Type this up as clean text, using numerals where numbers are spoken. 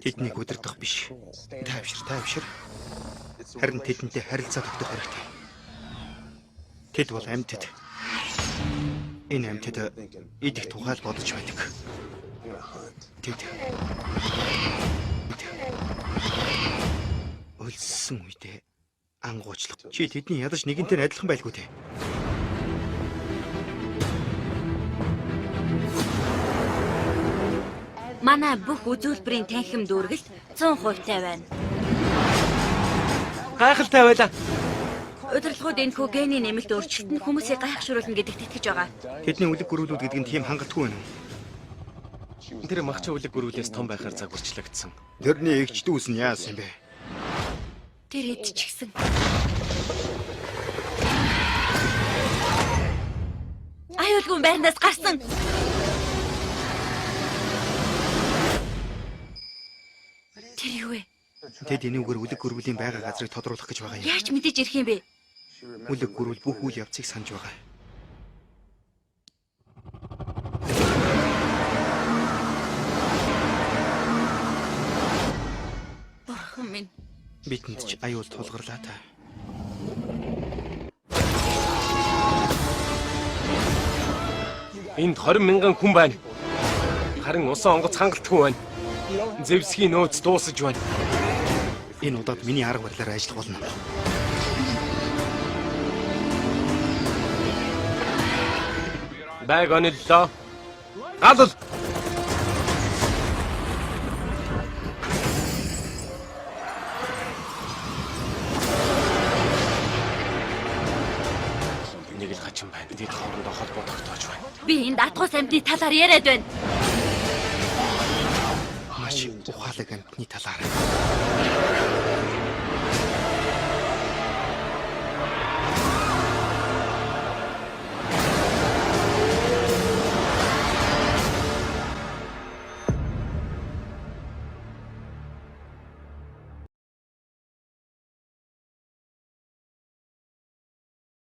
Тэднийг удирдах биш. Тайвшир. Харин тэдэнтэй харилцаа тогтоох хэрэгтэй. Тэд бол амьтад. Энэ амьтад идэх тухай л бодож байдаг. Тэд өлссөн үедээ ангуучлах. Чи тэдний ядаж нэгэнтэй нь адилхан байлгүй те. Манай бүх үзүүлбэрийн танхим дүүргэлт 100% байна. Гайхалтай байлаа. Удирдлагууд энэхүү гений нэмэлт өөрчлөлт нь хүмүүсийг гайхшруулна гэдэгт итгэж байгаа. Тэдний үлэг гөрүүлүүд гэдэг нь тийм хангалтгүй байна уу? Тэр махчин үлэг гөрүүлээс том байхаар загварчлагдсан. Тэрний эгч дүүс нь яасан бэ? Тэр идчихсэн. Аюулгүй байрнаас гарсан. Тэр юу вэ? Тэд энүүгээр үлэг гөрвөлийн байга газрыг тодруулах гэж байгаа юм. Яаж мэдэж ирэх юм бэ? Үлэг гөрвөл бүх үйл явцыг санаж байгаа. Бурхан минь. Бидэнд ч аюул тулгарлаа та. Энд 20 мянган хүн байна. Харин усан онгоц хангалтгүй байна. Зевсгийн нөөц дуусаж байна. Энэ удаад миний арга барилаар ажиллах болно. Байг оноллоо. Галал. Нэг л хачин байна. Тэд хоорондоо холбоо тогтоож байна. Би энэ датгуус амьтны талаар яриад байна. Маш ухаалаг амьтны талаар.